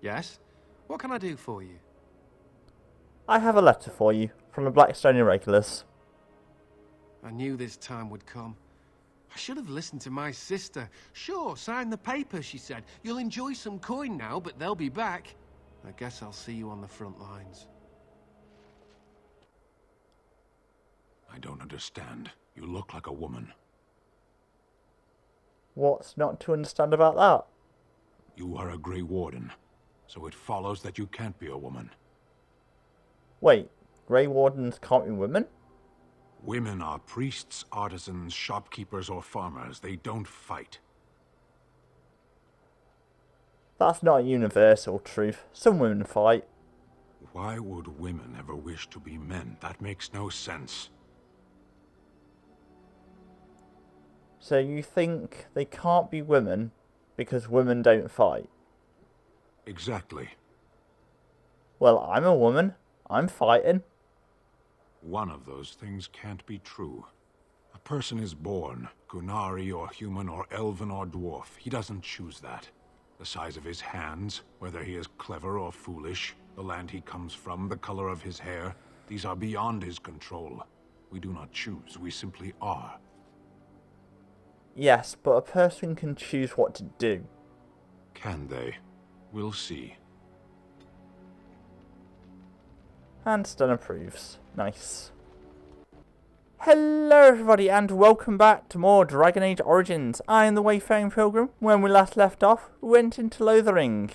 Yes? What can I do for you? I have a letter for you from the Blackstone Irregulars. I knew this time would come. I should have listened to my sister. Sure, sign the paper, she said. You'll enjoy some coin now, but they'll be back. I guess I'll see you on the front lines. I don't understand. You look like a woman. What's not to understand about that? You are a Grey Warden, so it follows that you can't be a woman. Wait, Grey Wardens can't be women? Women are priests, artisans, shopkeepers, or farmers. They don't fight. That's not a universal truth. Some women fight. Why would women ever wish to be men? That makes no sense. So you think they can't be women because women don't fight? Exactly. Well, I'm a woman. I'm fighting. One of those things can't be true. A person is born, Gunari or human or elven or dwarf. He doesn't choose that. The size of his hands, whether he is clever or foolish, the land he comes from, the color of his hair, these are beyond his control. We do not choose, we simply are. Yes, but a person can choose what to do. Can they? We'll see. Handstone approves. Nice. Hello everybody and welcome back to more Dragon Age Origins. I am the Wayfaring Pilgrim. When we last left off, we went into Lothering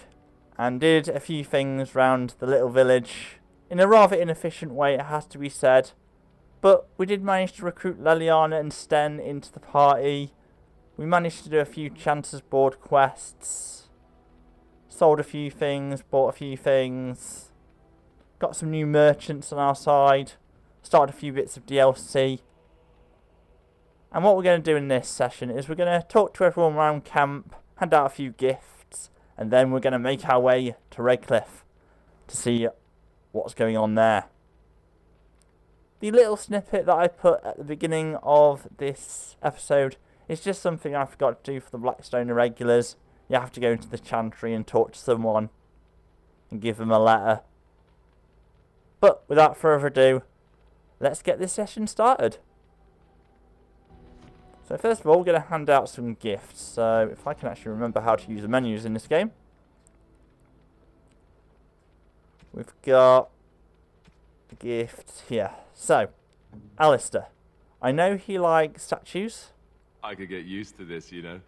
and did a few things round the little village. In a rather inefficient way, it has to be said. But we did manage to recruit Leliana and Sten into the party. We managed to do a few Chancer's Board quests. Sold a few things, bought a few things. Got some new merchants on our side. Started a few bits of DLC. And what we're going to do in this session is we're going to talk to everyone around camp, hand out a few gifts, and then we're going to make our way to Redcliffe to see what's going on there. The little snippet that I put at the beginning of this episode is just something I forgot to do for the Blackstone Irregulars. You have to go into the Chantry and talk to someone and give them a letter. But without further ado, let's get this session started. So first of all, we're going to hand out some gifts. So if I can actually remember how to use the menus in this game. We've got gifts here. So, Alistair. I know he likes statues. I could get used to this, you know.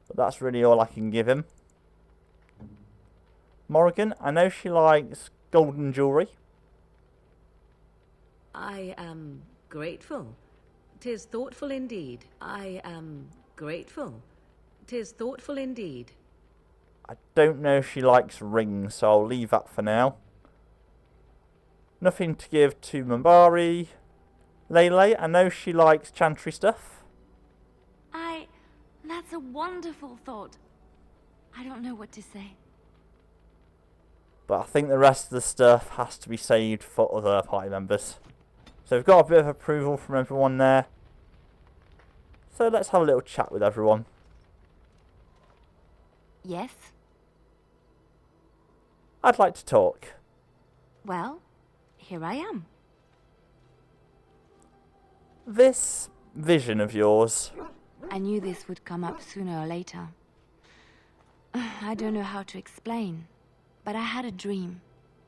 But that's really all I can give him. Morrigan. I know she likes golden jewellery. I am grateful. 'Tis thoughtful indeed. I am grateful. 'Tis thoughtful indeed. I don't know if she likes rings, so I'll leave that for now. Nothing to give to Mambari. Lele, I know she likes chantry stuff. That's a wonderful thought. I don't know what to say. But I think the rest of the stuff has to be saved for other party members. So we've got a bit of approval from everyone there. So let's have a little chat with everyone. Yes? I'd like to talk. Well, here I am. This vision of yours. I knew this would come up sooner or later. I don't know how to explain, but I had a dream.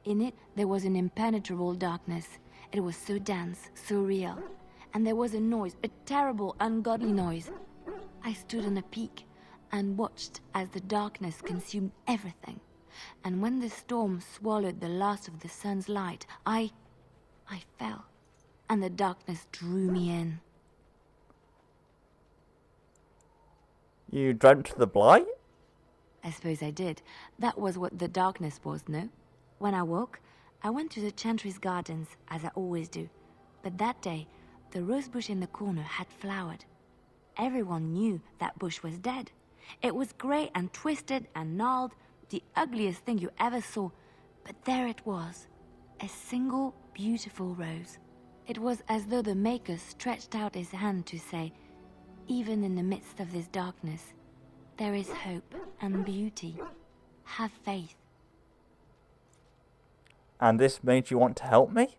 In it, there was an impenetrable darkness. It was so dense, so real. And there was a noise, a terrible, ungodly noise. I stood on a peak and watched as the darkness consumed everything. And when the storm swallowed the last of the sun's light, I fell, and the darkness drew me in. You dreamt the blight? I suppose I did. That was what the darkness was, no? When I woke, I went to the Chantry's gardens, as I always do. But that day, the rosebush in the corner had flowered. Everyone knew that bush was dead. It was grey and twisted and gnarled, the ugliest thing you ever saw. But there it was, a single beautiful rose. It was as though the Maker stretched out his hand to say, even in the midst of this darkness, there is hope and beauty. Have faith And this made you want to help me?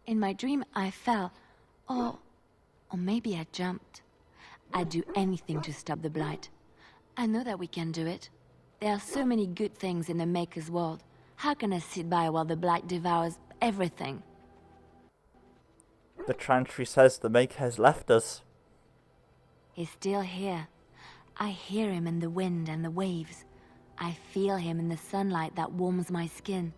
In my dream, I fell. Or maybe I jumped. I'd do anything to stop the blight. I know that we can do it. There are so many good things in the Maker's world. How can I sit by while the blight devours everything? The Chantry says the Maker has left us. He's still here. I hear him in the wind and the waves. I feel him in the sunlight that warms my skin.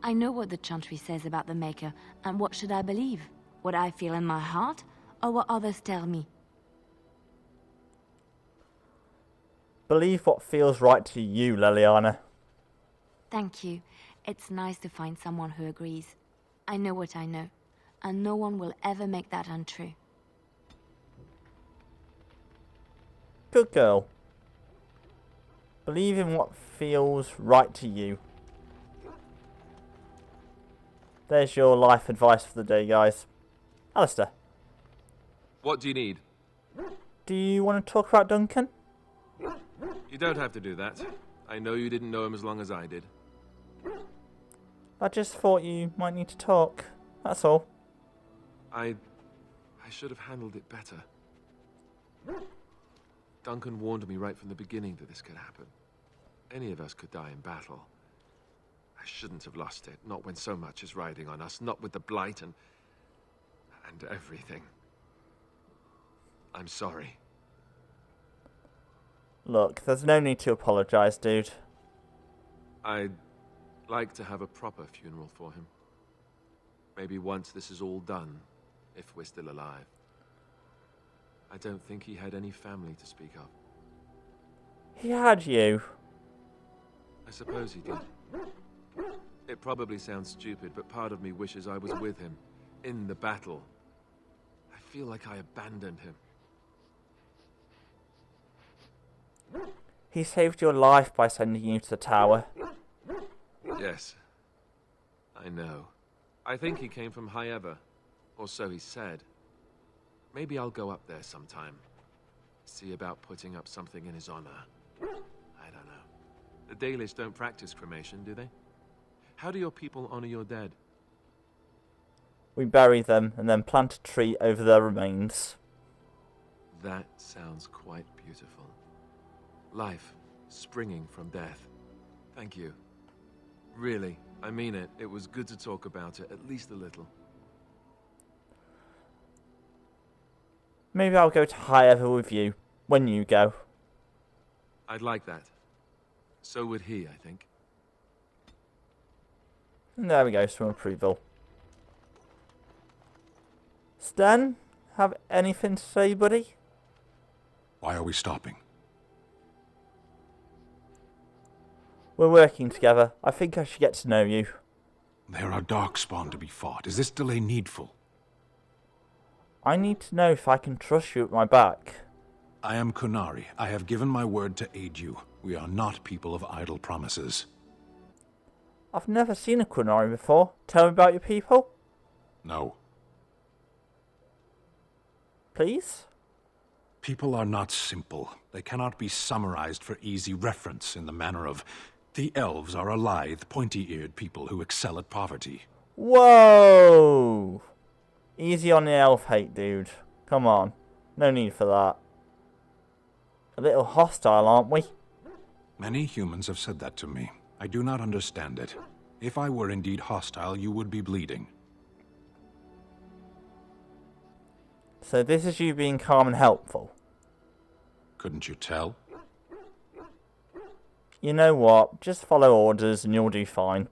I know what the Chantry says about the Maker, and what should I believe? What I feel in my heart, or what others tell me? Believe what feels right to you, Leliana. Thank you. It's nice to find someone who agrees. I know what I know, and no one will ever make that untrue. Good girl. Believe in what feels right to you. There's your life advice for the day, guys. Alistair, What do you need? do you want to talk about Duncan? You don't have to do that. I know you didn't know him as long as I did. I just thought you might need to talk. That's all. I should have handled it better. Duncan warned me right from the beginning that this could happen. Any of us could die in battle. I shouldn't have lost it, not when so much is riding on us, not with the blight and everything. I'm sorry. Look, there's no need to apologise, dude. I'd like to have a proper funeral for him. Maybe once this is all done, if we're still alive. I don't think he had any family to speak of. He had you. I suppose he did. It probably sounds stupid, but part of me wishes I was with him, in the battle. I feel like I abandoned him. He saved your life by sending you to the tower. Yes. I know. I think he came from High Ever, or so he said. Maybe I'll go up there sometime. See about putting up something in his honor. I don't know. The Dalish don't practice cremation, do they? How do your people honor your dead? We bury them and then plant a tree over their remains. That sounds quite beautiful. Life springing from death. Thank you. Really, I mean it. It was good to talk about it, at least a little. Maybe I'll go to High Ever with you, when you go. I'd like that. So would he, I think. And there we go, some approval. Stan, have anything to say, buddy? Why are we stopping? We're working together. I think I should get to know you. There are darkspawn to be fought. Is this delay needful? I need to know if I can trust you at my back. I am Kunari. I have given my word to aid you. We are not people of idle promises. I've never seen a Kunari before. Tell me about your people. No. Please? People are not simple. They cannot be summarized for easy reference in the manner of... The elves are a lithe, pointy-eared people who excel at poverty. Whoa! Easy on the elf hate, dude. Come on. No need for that. A little hostile, aren't we? Many humans have said that to me. I do not understand it. If I were indeed hostile, you would be bleeding. So this is you being calm and helpful. Couldn't you tell? You know what? Just follow orders and you'll do fine.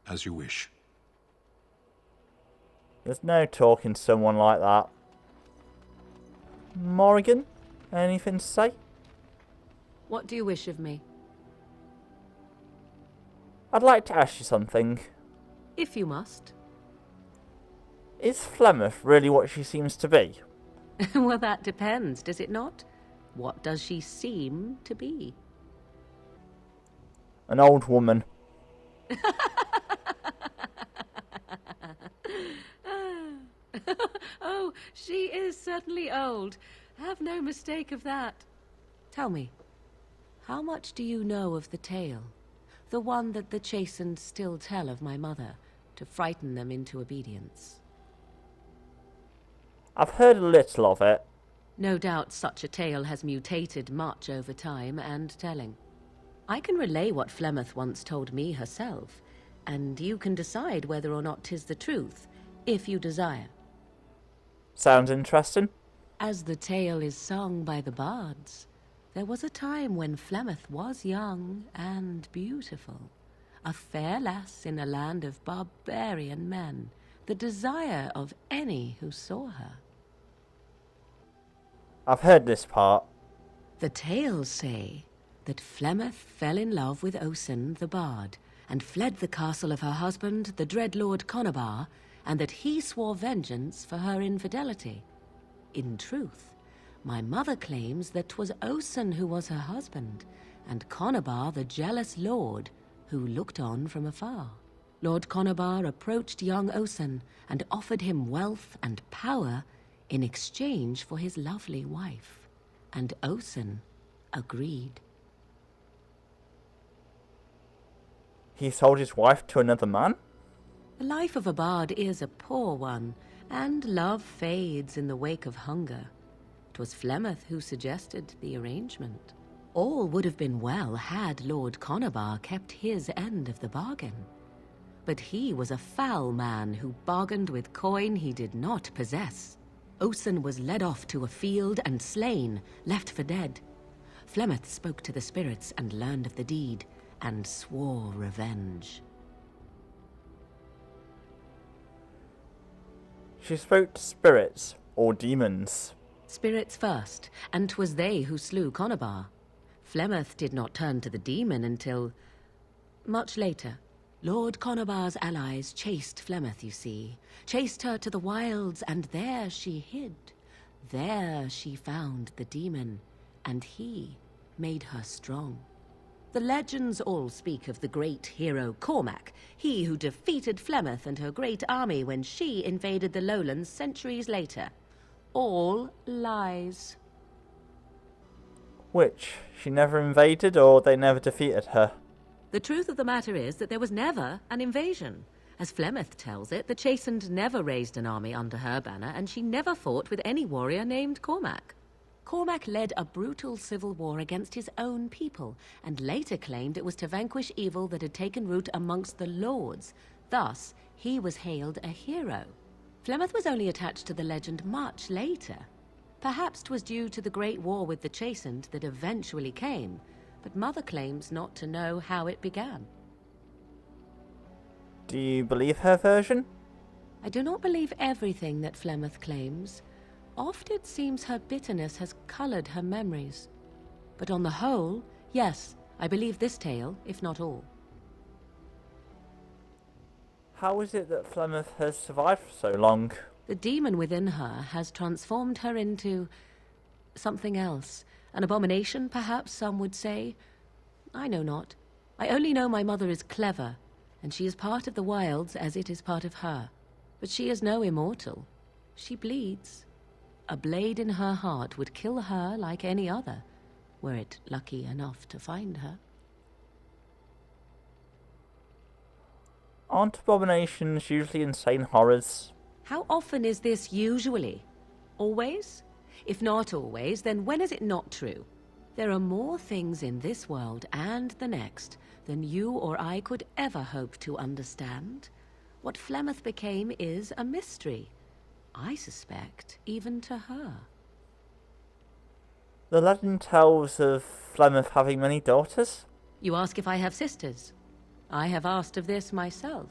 As you wish. There's no talking to someone like that. Morrigan, anything to say? What do you wish of me? I'd like to ask you something. If you must. Is Flemeth really what she seems to be? Well, that depends, does it not? What does she seem to be? An old woman. Oh, she is certainly old. Have no mistake of that. Tell me, how much do you know of the tale? The one that the Chastened still tell of my mother, to frighten them into obedience. I've heard a little of it. No doubt such a tale has mutated much over time and telling. I can relay what Flemeth once told me herself, and you can decide whether or not 'tis the truth, if you desire. Sounds interesting. As the tale is sung by the bards, there was a time when Flemeth was young and beautiful, a fair lass in a land of barbarian men, the desire of any who saw her. I've heard this part. The tales say that Flemeth fell in love with Osen the bard, and fled the castle of her husband, the dread Lord Conabar, and that he swore vengeance for her infidelity. In truth, my mother claims that 'twas Osen who was her husband, and Conabar the jealous lord who looked on from afar. Lord Conabar approached young Osen and offered him wealth and power in exchange for his lovely wife, and Osen agreed. He sold his wife to another man? The life of a bard is a poor one, and love fades in the wake of hunger. 'Twas Flemeth who suggested the arrangement. All would have been well had Lord Conabar kept his end of the bargain. But he was a foul man who bargained with coin he did not possess. Osen was led off to a field and slain, left for dead. Flemeth spoke to the spirits and learned of the deed, and swore revenge. She spoke to spirits, or demons. Spirits first, and 'twas they who slew Conabar. Flemeth did not turn to the demon until much later. Lord Conabar's allies chased Flemeth, you see. Chased her to the wilds, and there she hid. There she found the demon, and he made her strong. The legends all speak of the great hero Cormac, he who defeated Flemeth and her great army when she invaded the lowlands centuries later. All lies. Which, she never invaded, or they never defeated her? The truth of the matter is that there was never an invasion. As Flemeth tells it, the Chastened never raised an army under her banner, and she never fought with any warrior named Cormac. Cormac led a brutal civil war against his own people, and later claimed it was to vanquish evil that had taken root amongst the lords. Thus, he was hailed a hero. Flemeth was only attached to the legend much later. Perhaps 'twas due to the great war with the Chastened that eventually came, but Mother claims not to know how it began. Do you believe her version? I do not believe everything that Flemeth claims. Oft it seems her bitterness has coloured her memories. But on the whole, yes, I believe this tale, if not all. How is it that Flemeth has survived for so long? The demon within her has transformed her into something else. An abomination, perhaps some would say. I know not. I only know my mother is clever, and she is part of the wilds as it is part of her. But she is no immortal. She bleeds. A blade in her heart would kill her like any other, were it lucky enough to find her. Aren't abominations usually insane horrors? How often is this usually? Always? If not always, then when is it not true? There are more things in this world and the next than you or I could ever hope to understand. What Flemeth became is a mystery. I suspect, even to her. The legend tells of Flemeth having many daughters? You ask if I have sisters. I have asked of this myself.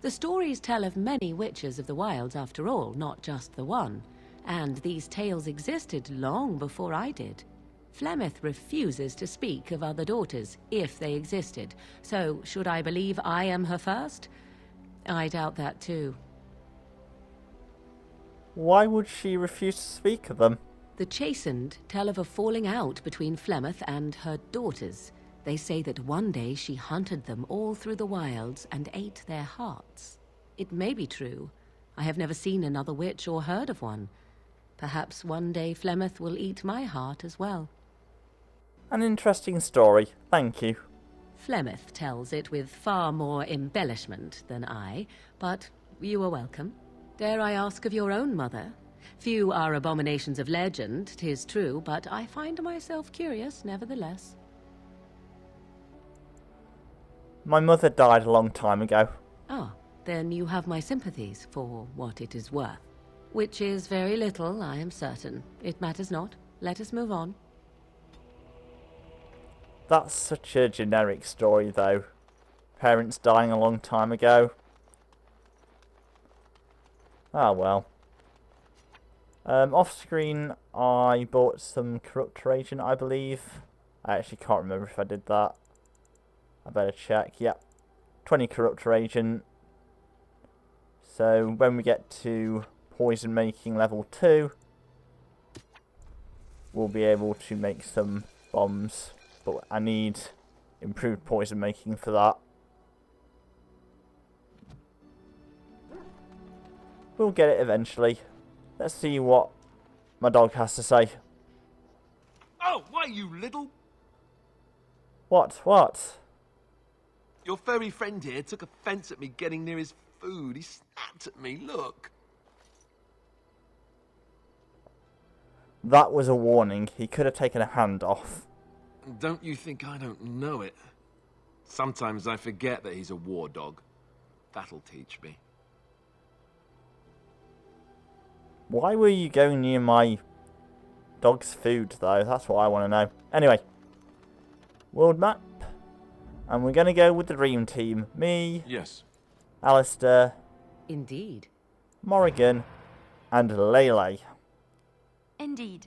The stories tell of many witches of the wilds, after all, not just the one. And these tales existed long before I did. Flemeth refuses to speak of other daughters, if they existed. So, should I believe I am her first? I doubt that too. Why would she refuse to speak of them? The Chastened tell of a falling out between Flemeth and her daughters. They say that one day she hunted them all through the wilds and ate their hearts. It may be true. I have never seen another witch or heard of one. Perhaps one day Flemeth will eat my heart as well. An interesting story, thank you. Flemeth tells it with far more embellishment than I, but you are welcome. Dare I ask of your own mother? Few are abominations of legend, 'tis true, but I find myself curious nevertheless. My mother died a long time ago. Ah, then you have my sympathies for what it is worth. Which is very little, I am certain. It matters not. Let us move on. That's such a generic story, though. Parents dying a long time ago. Ah, well. Off screen, I bought some corruptor agent, I believe. I actually can't remember if I did that. I better check. Yep. 20 corruptor agent. So when we get to poison making level 2, we'll be able to make some bombs. But I need improved poison making for that. We'll get it eventually. Let's see what my dog has to say. Oh, why, you little... What? Your furry friend here took offense at me getting near his food. He snapped at me, look. That was a warning. He could have taken a hand off. Don't you think I don't know it? Sometimes I forget that he's a war dog. That'll teach me. Why were you going near my dog's food, though? That's what I want to know. Anyway. World map. And we're going to go with the dream team. Me, Yes. Alistair, Indeed. Morrigan, and Lele. Indeed.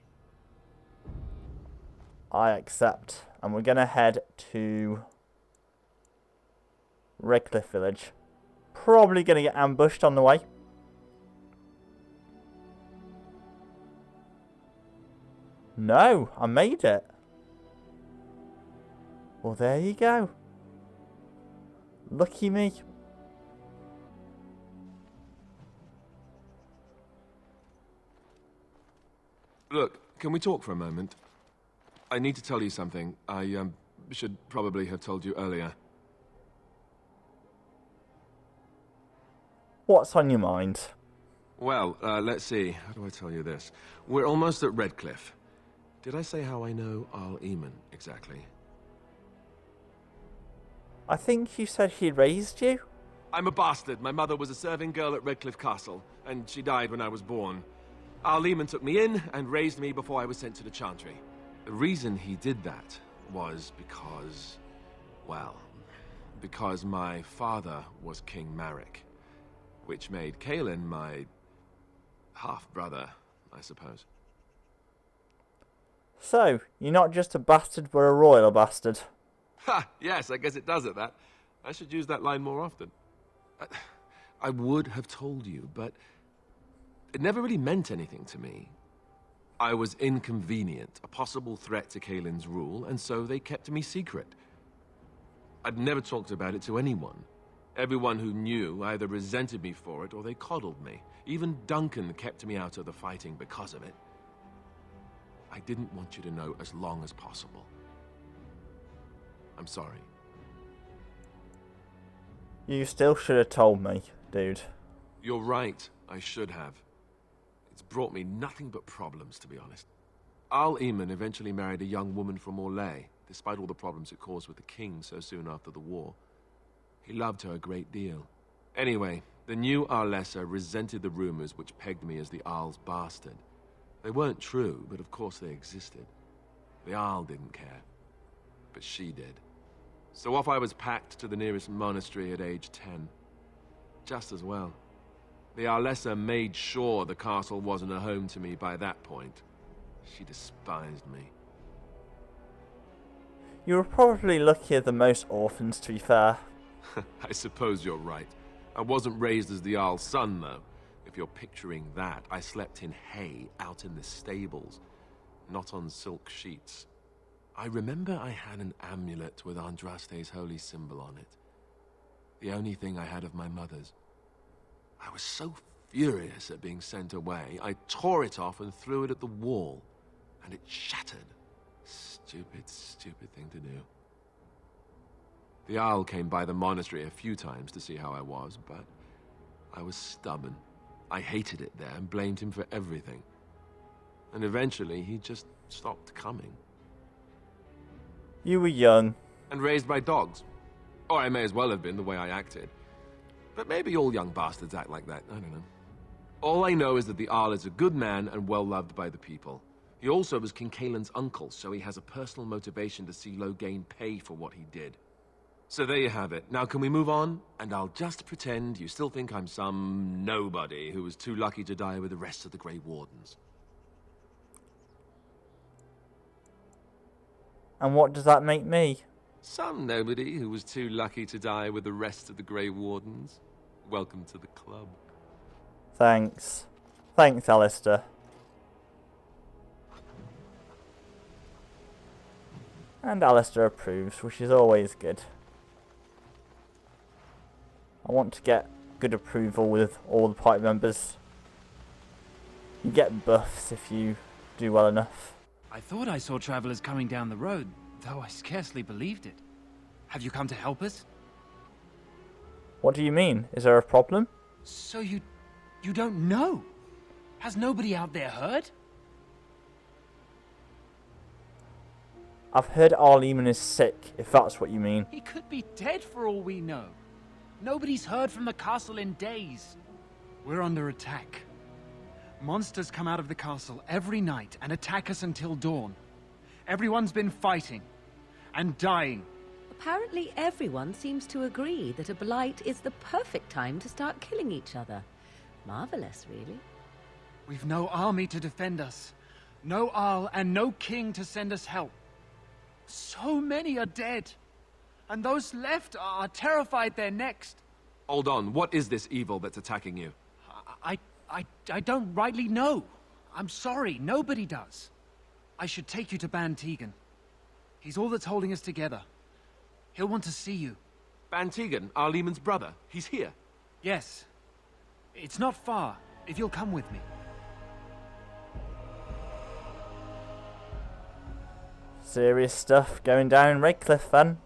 I accept. And we're going to head to Redcliffe village. Probably going to get ambushed on the way. No, I made it. Well, there you go. Lucky me. Look, can we talk for a moment? I need to tell you something. I should probably have told you earlier. What's on your mind? Well, let's see. How do I tell you this? We're almost at Redcliffe. Did I say how I know Al Eamon exactly? I think you said he raised you? I'm a bastard. My mother was a serving girl at Redcliffe Castle, and she died when I was born. Al Eamon took me in and raised me before I was sent to the Chantry. The reason he did that was because... well, because my father was King Marek, which made Kaelin my half-brother, I suppose. So, you're not just a bastard, but a royal bastard. Ha! Yes, I guess it does it, that. I should use that line more often. I would have told you, but it never really meant anything to me. I was inconvenient, a possible threat to Kaelin's rule, and so they kept me secret. I'd never talked about it to anyone. Everyone who knew either resented me for it or they coddled me. Even Duncan kept me out of the fighting because of it. I didn't want you to know as long as possible. I'm sorry. You still should have told me, dude. You're right, I should have. It's brought me nothing but problems, to be honest. Al Eamon eventually married a young woman from Orlais, despite all the problems it caused with the king so soon after the war. He loved her a great deal. Anyway, the new Arlessa resented the rumors which pegged me as the Arl's bastard. They weren't true, but of course they existed. The Arl didn't care, but she did. So off I was packed to the nearest monastery at age 10. Just as well. The Arlessa made sure the castle wasn't a home to me by that point. She despised me. You were probably luckier than most orphans, to be fair. I suppose you're right. I wasn't raised as the Arl's son, though. If you're picturing that, I slept in hay out in the stables, not on silk sheets. I remember I had an amulet with Andraste's holy symbol on it. The only thing I had of my mother's. I was so furious at being sent away, I tore it off and threw it at the wall, and it shattered. Stupid, stupid thing to do. The Owl came by the monastery a few times to see how I was, but I was stubborn. I hated it there and blamed him for everything. And eventually, he just stopped coming. You were young. And raised by dogs. Or I may as well have been, the way I acted. But maybe all young bastards act like that, I don't know. All I know is that the Arl is a good man and well-loved by the people. He also was King Kaelin's uncle, so he has a personal motivation to see Loghain pay for what he did. So there you have it. Now can we move on? And I'll just pretend you still think I'm some nobody who was too lucky to die with the rest of the Grey Wardens. And what does that make me? Some nobody who was too lucky to die with the rest of the Grey Wardens. Welcome to the club. Thanks. Thanks, Alistair. And Alistair approves, which is always good. I want to get good approval with all the party members. You get buffs if you do well enough. I thought I saw travelers coming down the road, though I scarcely believed it. Have you come to help us? What do you mean? Is there a problem? So you don't know? Has nobody out there heard? I've heard Arleman is sick, if that's what you mean. He could be dead for all we know. Nobody's heard from the castle in days. We're under attack. Monsters come out of the castle every night and attack us until dawn. Everyone's been fighting and dying. Apparently everyone seems to agree that a blight is the perfect time to start killing each other. Marvelous, really. We've no army to defend us. No Arl and no king to send us help. So many are dead. And those left are terrified they're next. Hold on, what is this evil that's attacking you? I don't rightly know. I'm sorry, nobody does. I should take you to Ban Tegan. He's all that's holding us together. He'll want to see you. Ban Tegan, Arleman's brother. He's here. Yes. It's not far, if you'll come with me. Serious stuff going down in Redcliffe then.